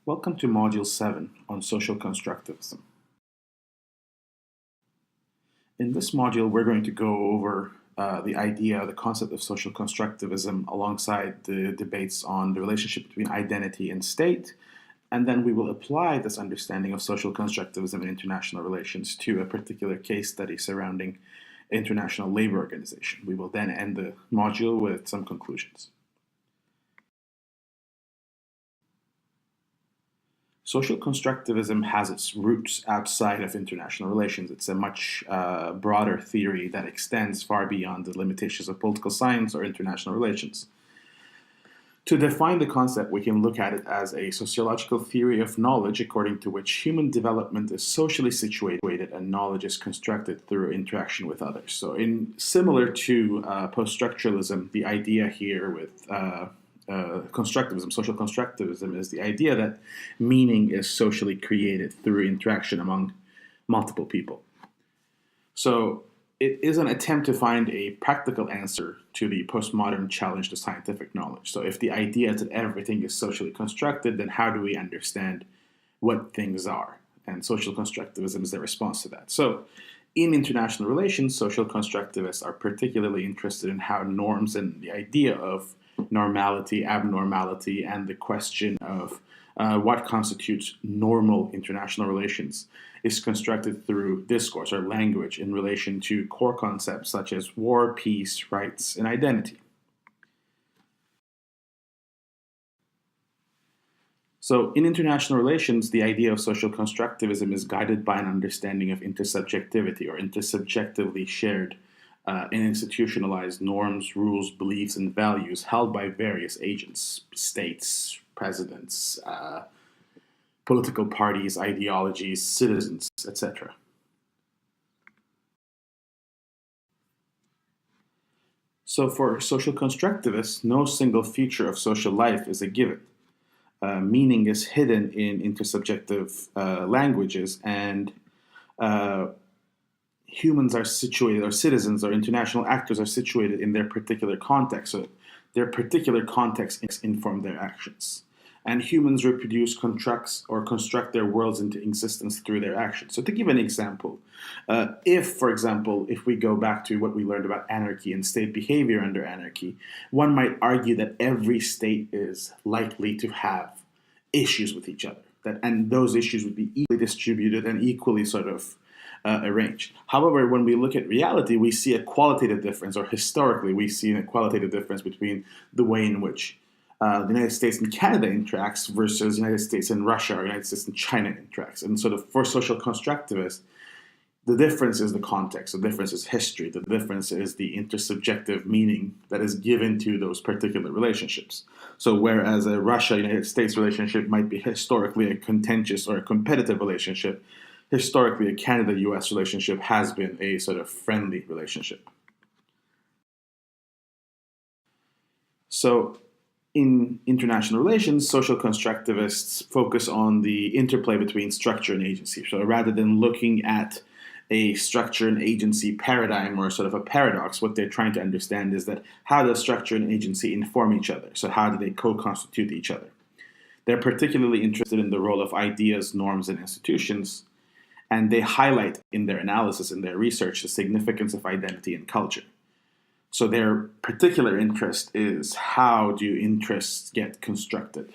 Welcome to Module 7 on Social Constructivism. In this module, we're going to go over the concept of social constructivism alongside the debates on the relationship between identity and state, and then we will apply this understanding of social constructivism in international relations to a particular case study surrounding International Labor Organization. We will then end the module with some conclusions. Social constructivism has its roots outside of international relations. It's a much broader theory that extends far beyond the limitations of political science or international relations. To define the concept, we can look at it as a sociological theory of knowledge according to which human development is socially situated and knowledge is constructed through interaction with others. So similar to post-structuralism, the idea here with constructivism, social constructivism, is the idea that meaning is socially created through interaction among multiple people. So it is an attempt to find a practical answer to the postmodern challenge to scientific knowledge. So if the idea is that everything is socially constructed, then how do we understand what things are? And social constructivism is the response to that. So in international relations, social constructivists are particularly interested in how norms and the idea of normality, abnormality, and the question of what constitutes normal international relations is constructed through discourse or language in relation to core concepts such as war, peace, rights, and identity. So in international relations, the idea of social constructivism is guided by an understanding of intersubjectivity or intersubjectively shared and institutionalized norms, rules, beliefs, and values held by various agents, states, presidents, political parties, ideologies, citizens, etc. So for social constructivists, no single feature of social life is a given. Meaning is hidden in intersubjective languages, and humans are situated, or citizens or international actors are situated in their particular context. So their particular context inform their actions. And humans reproduce, construct their worlds into existence through their actions. So to give an example, for example, if we go back to what we learned about anarchy and state behavior under anarchy, one might argue that every state is likely to have issues with each other, and those issues would be equally distributed and equally arranged. However, when we look at reality, we see a qualitative difference, or historically, we see a qualitative difference between the way in which the United States and Canada interacts versus the United States and Russia or United States and China interacts. And for social constructivists, the difference is the context, the difference is history, the difference is the intersubjective meaning that is given to those particular relationships. So whereas a Russia-United States relationship might be historically a contentious or a competitive relationship, historically a Canada-US relationship has been a friendly relationship. So in international relations, social constructivists focus on the interplay between structure and agency. So rather than looking at a structure and agency paradigm or a paradox, what they're trying to understand is that how does structure and agency inform each other? So how do they co-constitute each other? They're particularly interested in the role of ideas, norms, and institutions, and they highlight in their analysis and their research the significance of identity and culture. So their particular interest is how do interests get constructed?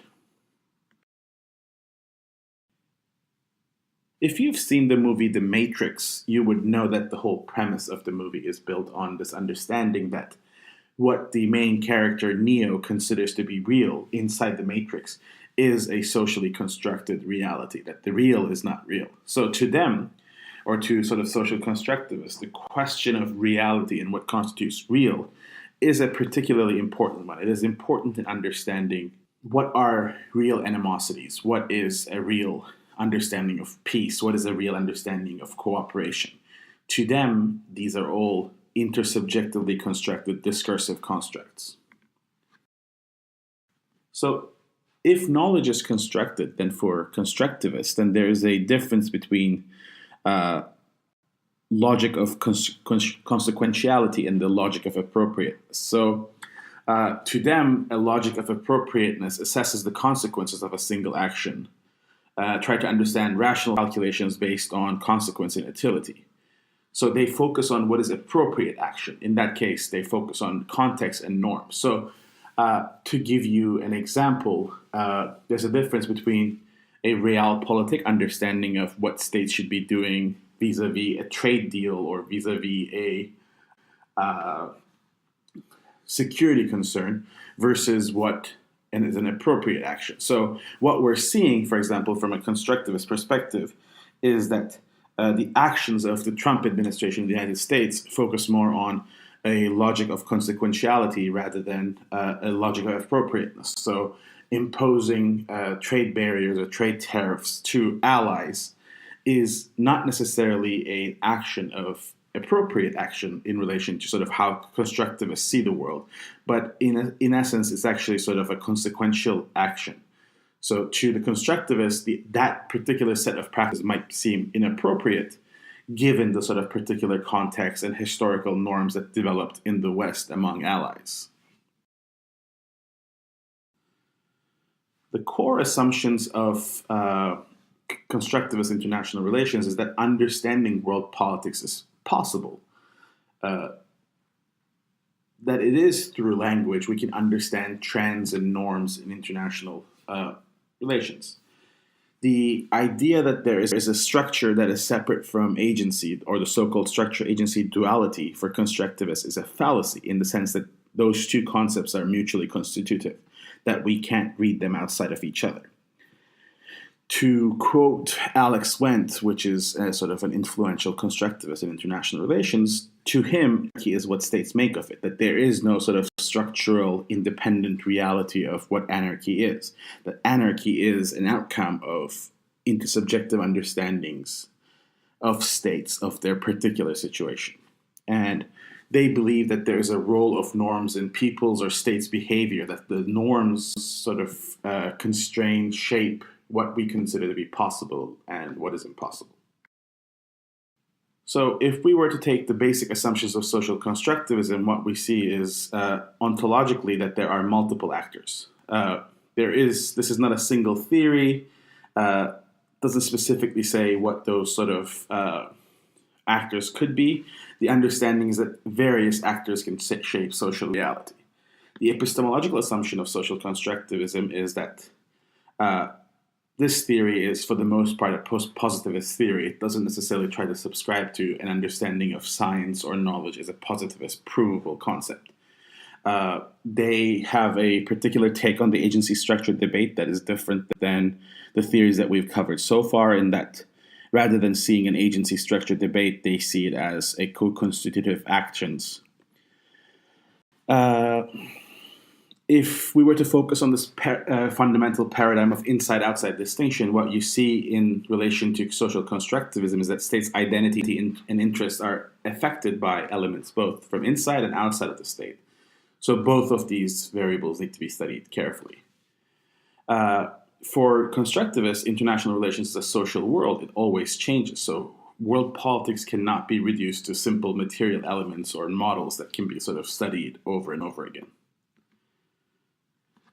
If you've seen the movie The Matrix, you would know that the whole premise of the movie is built on this understanding that what the main character Neo considers to be real inside the Matrix is a socially constructed reality, that the real is not real. So to them, or to social constructivists, the question of reality and what constitutes real is a particularly important one. It is important in understanding what are real animosities, what is a real understanding of peace, what is a real understanding of cooperation. To them, these are all intersubjectively constructed discursive constructs. So if knowledge is constructed, then for constructivists, then there is a difference between logic of consequentiality and the logic of appropriateness. So to them, a logic of appropriateness assesses the consequences of a single action try to understand rational calculations based on consequence and utility. So they focus on what is appropriate action. In that case, they focus on context and norms. So to give you an example, there's a difference between a realpolitik understanding of what states should be doing vis-a-vis a trade deal or vis-a-vis a security concern versus what is an appropriate action. So what we're seeing, for example, from a constructivist perspective, is that the actions of the Trump administration in the United States focus more on a logic of consequentiality rather than a logic of appropriateness. So imposing trade barriers or trade tariffs to allies is not necessarily an action of appropriate action in relation to sort of how constructivists see the world, but in essence, it's actually sort of a consequential action. So to the constructivists, that particular set of practices might seem inappropriate given the sort of particular context and historical norms that developed in the West among allies. The core assumptions of constructivist international relations is that understanding world politics is possible. That it is through language we can understand trends and norms in international relations. The idea that there is a structure that is separate from agency, or the so-called structure-agency duality for constructivists, is a fallacy in the sense that those two concepts are mutually constitutive, that we can't read them outside of each other. To quote Alex Wendt, which is sort of an influential constructivist in international relations, to him, he is what states make of it, that there is no sort of structural independent reality of what anarchy is, that anarchy is an outcome of intersubjective understandings of states, of their particular situation. And they believe that there is a role of norms in people's or states' behavior, that the norms sort of constrain, shape what we consider to be possible and what is impossible. So if we were to take the basic assumptions of social constructivism, what we see is ontologically that there are multiple actors. This is not a single theory, doesn't specifically say what those sort of actors could be. The understanding is that various actors can shape social reality. The epistemological assumption of social constructivism is that this theory is, for the most part, a post-positivist theory. It doesn't necessarily try to subscribe to an understanding of science or knowledge as a positivist, provable concept. They have a particular take on the agency structure debate that is different than the theories that we've covered so far, in that rather than seeing an agency structure debate, they see it as a co-constitutive actions. If we were to focus on this fundamental paradigm of inside-outside distinction, what you see in relation to social constructivism is that states' identity and interests are affected by elements both from inside and outside of the state. So both of these variables need to be studied carefully. For constructivists, international relations is a social world. It always changes. So world politics cannot be reduced to simple material elements or models that can be sort of studied over and over again.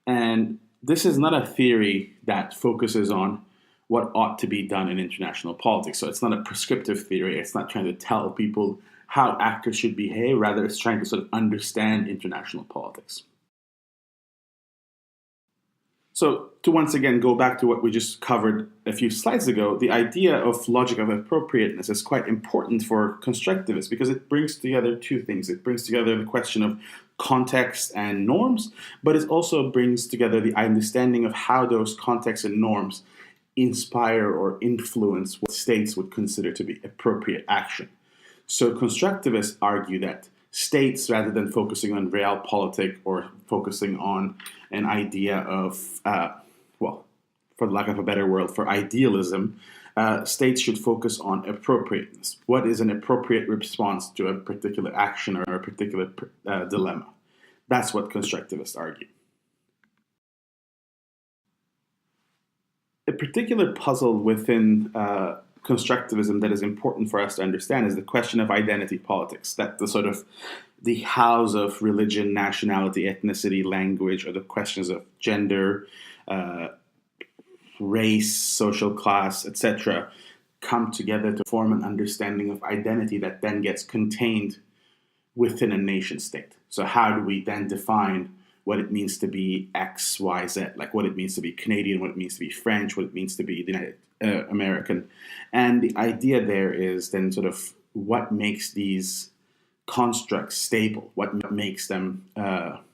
And this is not a theory that focuses on what ought to be done in international politics. So it's not a prescriptive theory. It's not trying to tell people how actors should behave. Rather, it's trying to sort of understand international politics. So to once again go back to what we just covered a few slides ago, the idea of logic of appropriateness is quite important for constructivists because it brings together two things. It brings together the question of context and norms, but it also brings together the understanding of how those contexts and norms inspire or influence what states would consider to be appropriate action. So constructivists argue that states, rather than focusing on realpolitik or focusing on an idea of, for lack of a better word, for idealism, states should focus on appropriateness. What is an appropriate response to a particular action or a particular dilemma? That's what constructivists argue. A particular puzzle within constructivism that is important for us to understand is the question of identity politics, that the house of religion, nationality, ethnicity, language, or the questions of gender, race, social class, etc., come together to form an understanding of identity that then gets contained within a nation state. So how do we then define what it means to be X, Y, Z, like what it means to be Canadian, what it means to be French, what it means to be American. And the idea there is then sort of what makes these constructs stable, what makes them relevant,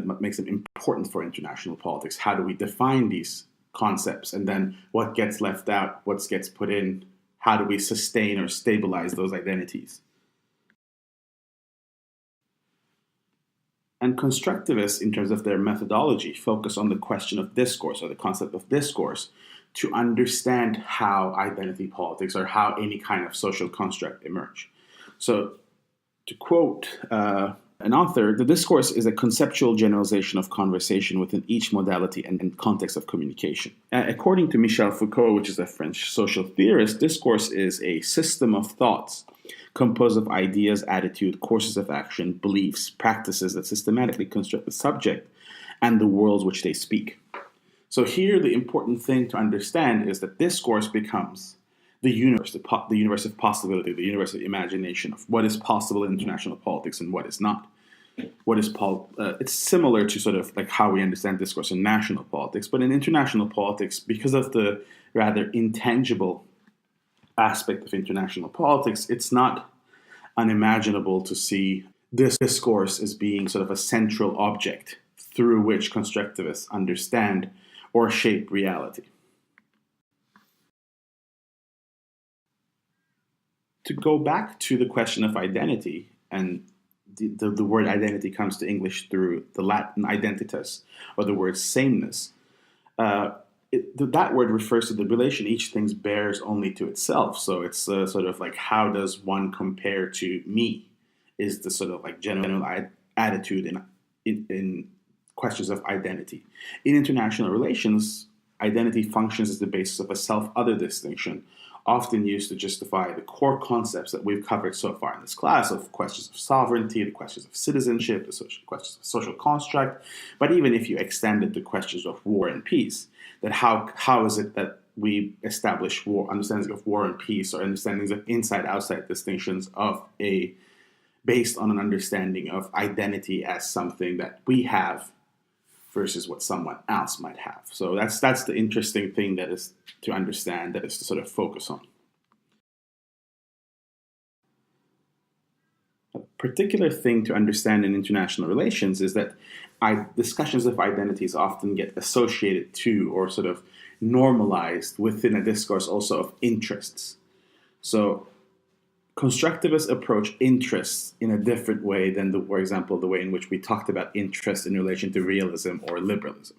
what makes them important for international politics. How do we define these concepts? And then what gets left out, what gets put in, how do we sustain or stabilize those identities? And constructivists, in terms of their methodology, focus on the question of discourse or the concept of discourse to understand how identity politics or how any kind of social construct emerge. So, to quote an author, the discourse is a conceptual generalization of conversation within each modality and context of communication. According to Michel Foucault, which is a French social theorist, discourse is a system of thoughts composed of ideas, attitude, courses of action, beliefs, practices that systematically construct the subject and the worlds which they speak. So here the important thing to understand is that discourse becomes the universe, the universe of possibility, the universe of imagination, of what is possible in international politics and what is not. It's similar to sort of like how we understand discourse in national politics, but in international politics, because of the rather intangible aspect of international politics, it's not unimaginable to see this discourse as being sort of a central object through which constructivists understand or shape reality. To go back to the question of identity, and the word identity comes to English through the Latin identitas, or the word sameness. That word refers to the relation each thing bears only to itself. So it's sort of like, how does one compare to me, is the sort of like general attitude in questions of identity. In international relations, identity functions as the basis of a self-other distinction, often used to justify the core concepts that we've covered so far in this class of questions of sovereignty, the questions of citizenship, the questions of social construct, but even if you extend it to questions of war and peace, that how is it that we establish understandings of war and peace, or understandings of inside-outside distinctions based on an understanding of identity as something that we have versus what someone else might have. So that's the interesting thing that is to understand, that is to sort of focus on. A particular thing to understand in international relations is that discussions of identities often get associated to or sort of normalized within a discourse also of interests. So constructivists approach interests in a different way than, for example, the way in which we talked about interest in relation to realism or liberalism.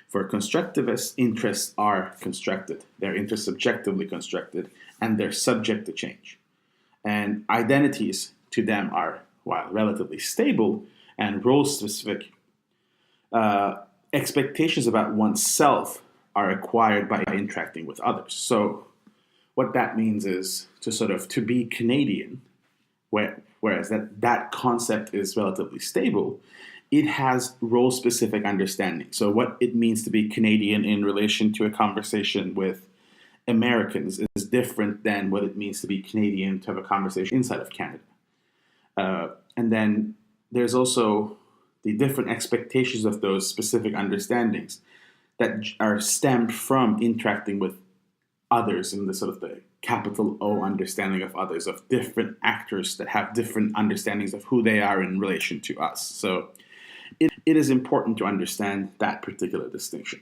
For constructivists, interests are constructed. They're intersubjectively constructed, and they're subject to change. And identities to them are, while relatively stable and role-specific, expectations about oneself are acquired by interacting with others. So what that means is to be Canadian, whereas that concept is relatively stable, it has role-specific understanding. So what it means to be Canadian in relation to a conversation with Americans is different than what it means to be Canadian to have a conversation inside of Canada. And then there's also the different expectations of those specific understandings that are stemmed from interacting with others in the sort of the capital O understanding of others, of different actors that have different understandings of who they are in relation to us. So it is important to understand that particular distinction.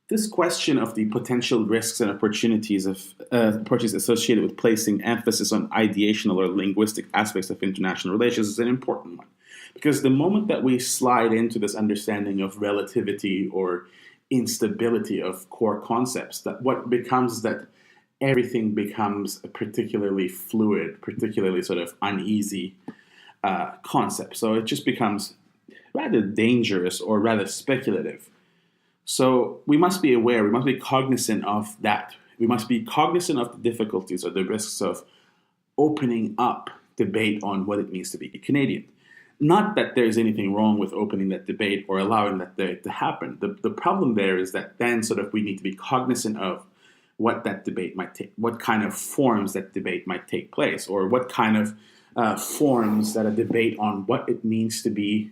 This question of the potential risks and opportunities of approaches associated with placing emphasis on ideational or linguistic aspects of international relations is an important one. Because the moment that we slide into this understanding of relativity or instability of core concepts, that what becomes that everything becomes a particularly fluid, particularly sort of uneasy concept. So it just becomes rather dangerous or rather speculative. So we must be aware, we must be cognizant of that. We must be cognizant of the difficulties or the risks of opening up debate on what it means to be Canadian. Not that there's anything wrong with opening that debate or allowing that debate to happen. The problem there is that then sort of we need to be cognizant of what that debate might take, what kind of forms that debate might take place, or what kind of forms that a debate on what it means to be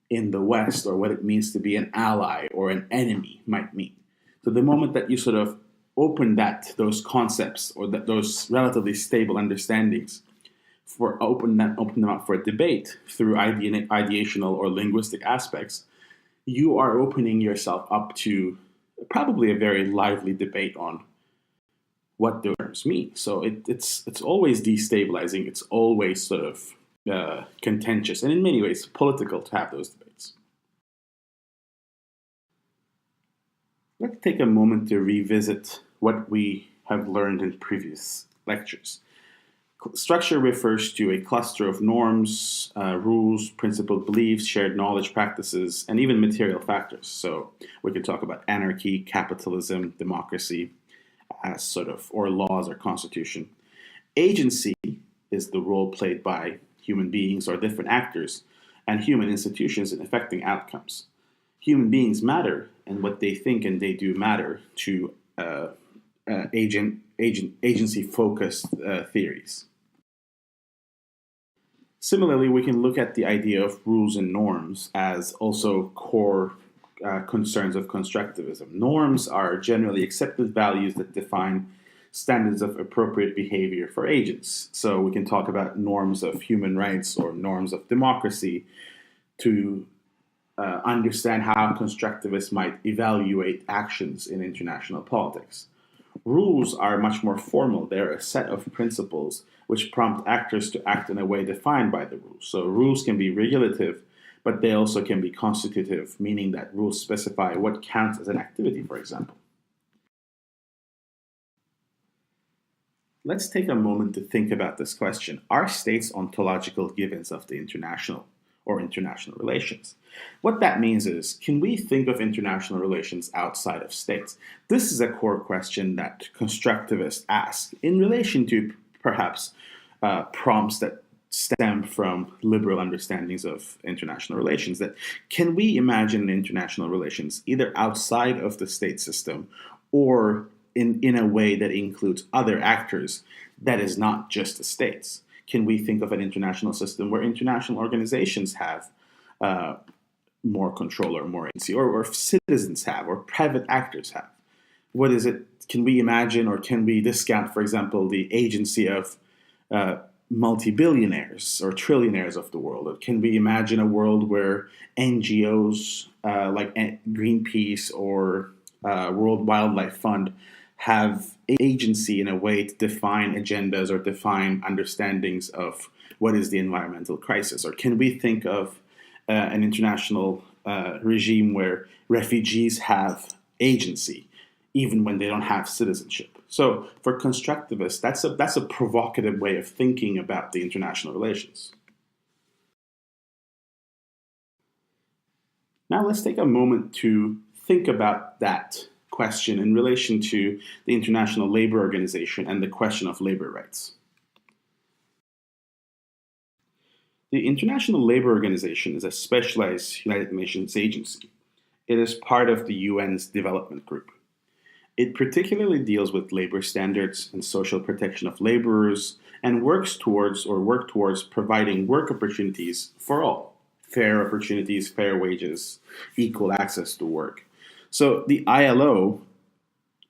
in the West or what it means to be an ally or an enemy might mean. So the moment that you sort of open those concepts or those relatively stable understandings open them up for a debate through ideational or linguistic aspects, you are opening yourself up to probably a very lively debate on what those terms mean. So it's always destabilizing. It's always sort of contentious, and in many ways political to have those debates. Let's take a moment to revisit what we have learned in previous lectures. Structure refers to a cluster of norms, rules, principled beliefs, shared knowledge practices, and even material factors. So we can talk about anarchy, capitalism, democracy, as sort of, or laws or constitution. Agency is the role played by human beings or different actors and human institutions in affecting outcomes. Human beings matter, and what they think and they do matter to agency-focused theories. Similarly, we can look at the idea of rules and norms as also core concerns of constructivism. Norms are generally accepted values that define standards of appropriate behavior for agents. So we can talk about norms of human rights or norms of democracy to understand how constructivists might evaluate actions in international politics. Rules are much more formal. They're a set of principles which prompt actors to act in a way defined by the rules. So rules can be regulative, but they also can be constitutive, meaning that rules specify what counts as an activity, for example. Let's take a moment to think about this question. Are states ontological givens of the international or international relations? What that means is, can we think of international relations outside of states? This is a core question that constructivists ask in relation to perhaps prompts that stem from liberal understandings of international relations. That can we imagine international relations either outside of the state system or in a way that includes other actors that is not just the states? Can we think of an international system where international organizations have more control or more agency, or citizens have, or private actors have? What is it? Can we imagine, or can we discount, for example, the agency of multi-billionaires or trillionaires of the world? Or can we imagine a world where NGOs like Greenpeace or World Wildlife Fund have agency in a way to define agendas or define understandings of what is the environmental crisis? Or can we think of an international regime where refugees have agency even when they don't have citizenship? So for constructivists, that's a provocative way of thinking about the international relations. Now let's take a moment to think about that question in relation to the International Labour Organization and the question of labor rights. The International Labour Organization is a specialized United Nations agency. It is part of the UN's development group. It particularly deals with labor standards and social protection of laborers and works towards providing work opportunities for all. Fair opportunities, fair wages, equal access to work. So the ILO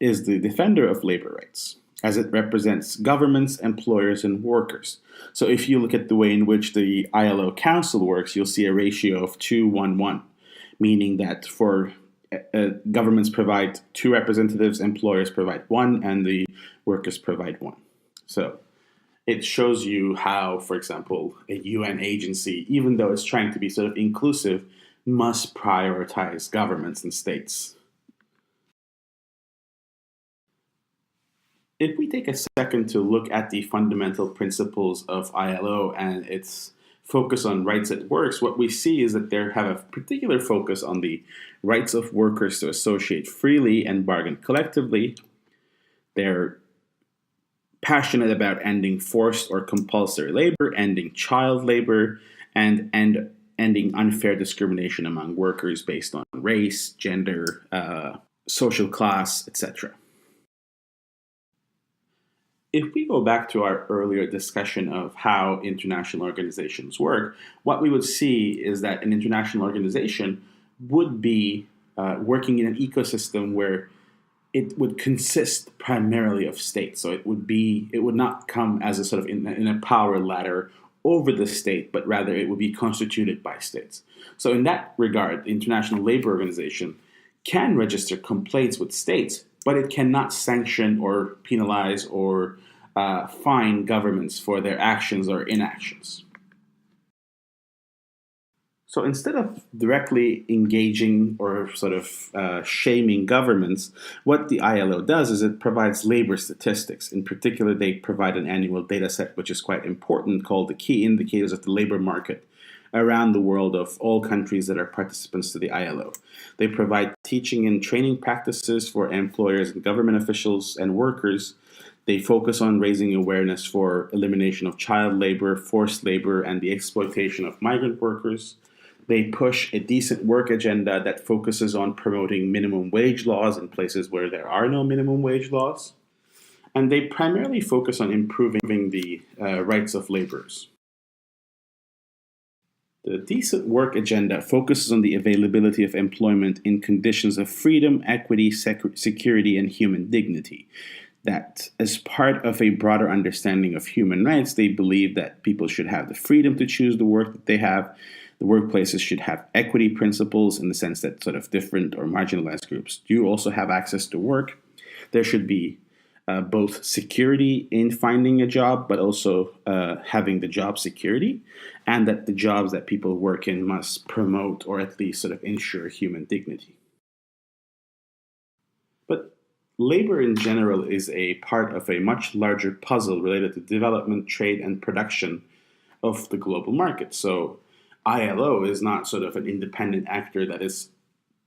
is the defender of labor rights, as it represents governments, employers, and workers. So if you look at the way in which the ILO Council works, you'll see a ratio of 2-1-1, meaning that for governments provide 2 representatives, employers provide 1, and the workers provide 1. So it shows you how, for example, a UN agency, even though it's trying to be sort of inclusive, must prioritize governments and states. If we take a second to look at the fundamental principles of ILO and its focus on rights at work, what we see is that they have a particular focus on the rights of workers to associate freely and bargain collectively. They're passionate about ending forced or compulsory labor, ending child labor, and ending unfair discrimination among workers based on race, gender, social class, etc. If we go back to our earlier discussion of how international organizations work, what we would see is that an international organization would be working in an ecosystem where it would consist primarily of states. So it would not come as a sort of in a power ladder over the state, but rather it would be constituted by states. So in that regard, the International Labour Organization can register complaints with states, but it cannot sanction or penalize or fine governments for their actions or inactions. So instead of directly engaging or sort of shaming governments, what the ILO does is it provides labor statistics. In particular, they provide an annual data set which is quite important called the Key Indicators of the Labor Market around the world of all countries that are participants to the ILO. They provide teaching and training practices for employers and government officials and workers. They focus on raising awareness for elimination of child labor, forced labor, and the exploitation of migrant workers. They push a decent work agenda that focuses on promoting minimum wage laws in places where there are no minimum wage laws. And they primarily focus on improving the rights of laborers. The decent work agenda focuses on the availability of employment in conditions of freedom, equity, security, and human dignity. That as part of a broader understanding of human rights, they believe that people should have the freedom to choose the work that they have. The workplaces should have equity principles in the sense that sort of different or marginalized groups do also have access to work. There should be both security in finding a job, but also having the job security, and that the jobs that people work in must promote or at least sort of ensure human dignity. But labor in general is a part of a much larger puzzle related to development, trade, and production of the global market. So ILO is not sort of an independent actor that is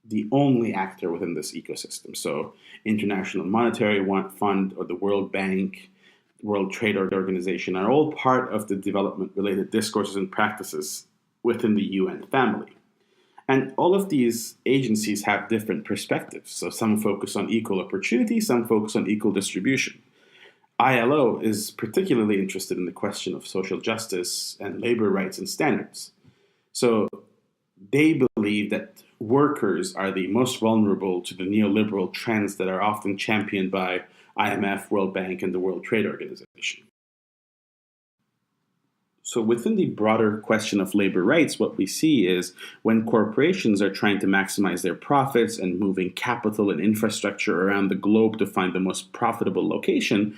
the only actor within this ecosystem. So International Monetary Fund or the World Bank, World Trade Organization are all part of the development-related discourses and practices within the UN family. And all of these agencies have different perspectives. So some focus on equal opportunity, some focus on equal distribution. ILO is particularly interested in the question of social justice and labor rights and standards. So they believe that workers are the most vulnerable to the neoliberal trends that are often championed by IMF, World Bank, and the World Trade Organization. So within the broader question of labor rights, what we see is when corporations are trying to maximize their profits and moving capital and infrastructure around the globe to find the most profitable location,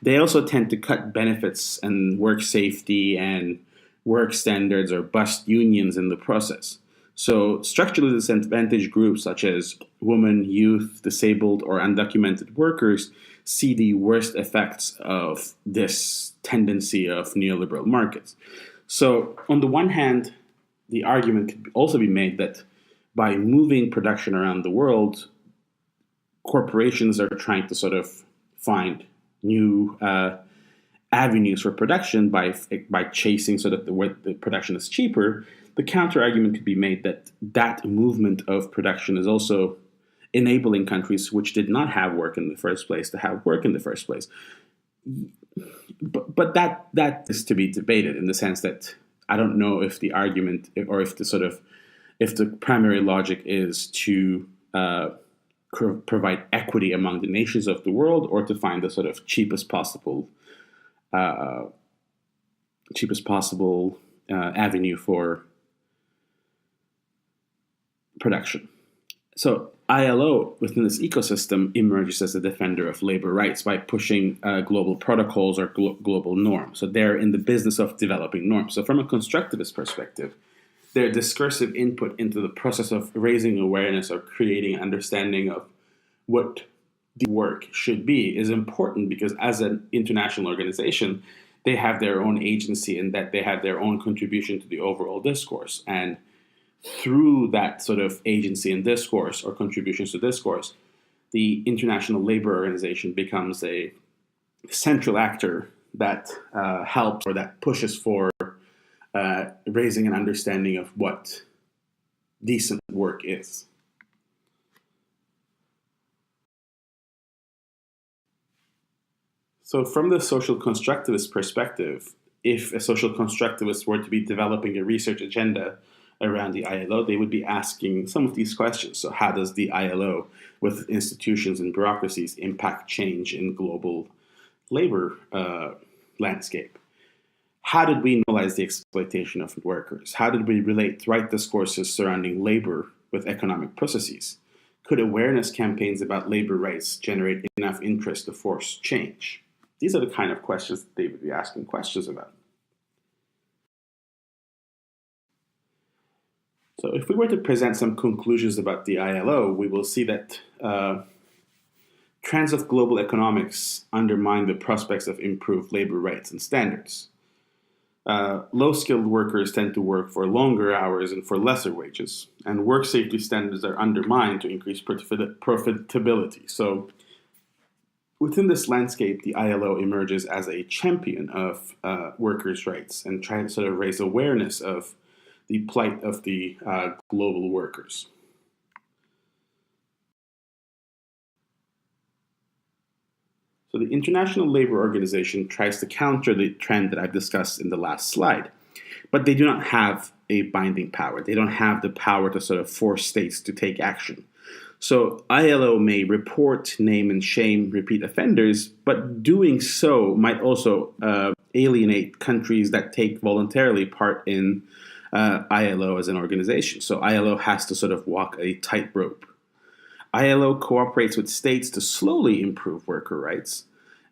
they also tend to cut benefits and work safety and work standards or bust unions in the process. So structurally disadvantaged groups such as women, youth, disabled, or undocumented workers see the worst effects of this tendency of neoliberal markets. So on the one hand, the argument could also be made that by moving production around the world, corporations are trying to sort of find new avenues for production by chasing so that the production is cheaper. The counter argument could be made that that movement of production is also enabling countries which did not have work in the first place to have work in the first place. But that is to be debated in the sense that I don't know if the argument or if the primary logic is to provide equity among the nations of the world or to find the sort of cheapest possible avenue for production. So ILO within this ecosystem emerges as a defender of labor rights by pushing global protocols or global norms. So they're in the business of developing norms. So from a constructivist perspective, their discursive input into the process of raising awareness or creating an understanding of what the work should be is important because as an international organization, they have their own agency in that they have their own contribution to the overall discourse. And through that sort of agency and discourse or contributions to discourse, the International Labour Organization becomes a central actor that helps or that pushes for raising an understanding of what decent work is. So, from the social constructivist perspective, if a social constructivist were to be developing a research agenda around the ILO, they would be asking some of these questions. So, how does the ILO, with institutions and bureaucracies, impact change in global labor landscape? How did we normalize the exploitation of workers? How did we relate right discourses surrounding labor with economic processes? Could awareness campaigns about labor rights generate enough interest to force change? These are the kind of questions that they would be asking questions about. So if we were to present some conclusions about the ILO, we will see that trends of global economics undermine the prospects of improved labor rights and standards. Low-skilled workers tend to work for longer hours and for lesser wages, and work safety standards are undermined to increase profitability. So within this landscape, the ILO emerges as a champion of workers' rights and trying to sort of raise awareness of the plight of the global workers. So the International Labour Organization tries to counter the trend that I've discussed in the last slide, but they do not have a binding power. They don't have the power to sort of force states to take action. So ILO may report, name, and shame repeat offenders, but doing so might also alienate countries that take voluntarily part in ILO as an organization. So ILO has to sort of walk a tightrope. ILO cooperates with states to slowly improve worker rights,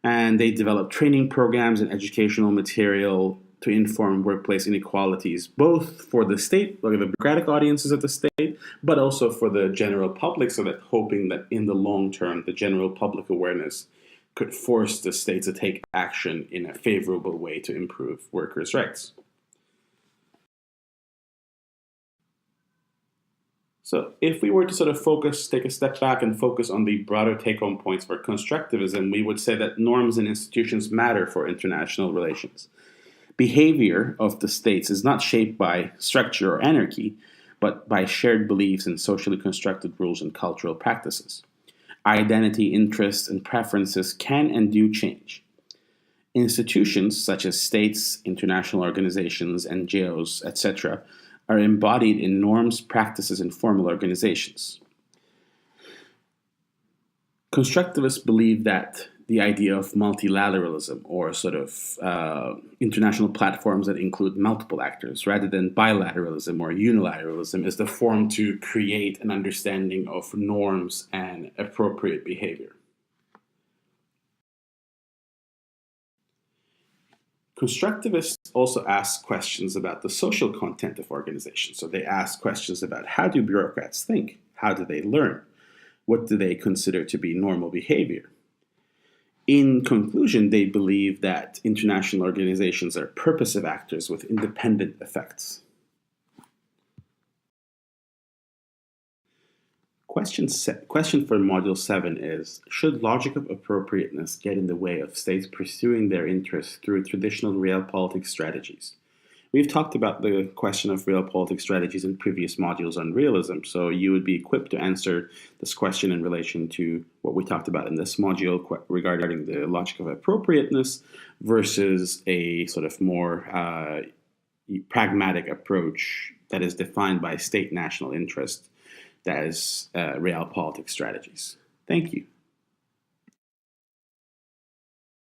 and they develop training programs and educational material to inform workplace inequalities, both for the state, or the bureaucratic audiences of the state, but also for the general public, so that hoping that in the long term, the general public awareness could force the state to take action in a favorable way to improve workers' rights. So if we were to sort of take a step back and focus on the broader take-home points for constructivism, we would say that norms and institutions matter for international relations. Behavior of the states is not shaped by structure or anarchy, but by shared beliefs and socially constructed rules and cultural practices. Identity, interests, and preferences can and do change. Institutions such as states, international organizations, NGOs, etc., are embodied in norms, practices, and formal organizations. Constructivists believe that the idea of multilateralism, or sort of international platforms that include multiple actors, rather than bilateralism or unilateralism, is the form to create an understanding of norms and appropriate behavior. Constructivists also ask questions about the social content of organizations. So they ask questions about, how do bureaucrats think? How do they learn? What do they consider to be normal behavior? In conclusion, they believe that international organizations are purposive actors with independent effects. Question for Module 7 is, should logic of appropriateness get in the way of states pursuing their interests through traditional realpolitik strategies? We've talked about the question of realpolitik strategies in previous modules on realism, so you would be equipped to answer this question in relation to what we talked about in this module regarding the logic of appropriateness versus a sort of more pragmatic approach that is defined by state national interest, that is realpolitik strategies. Thank you.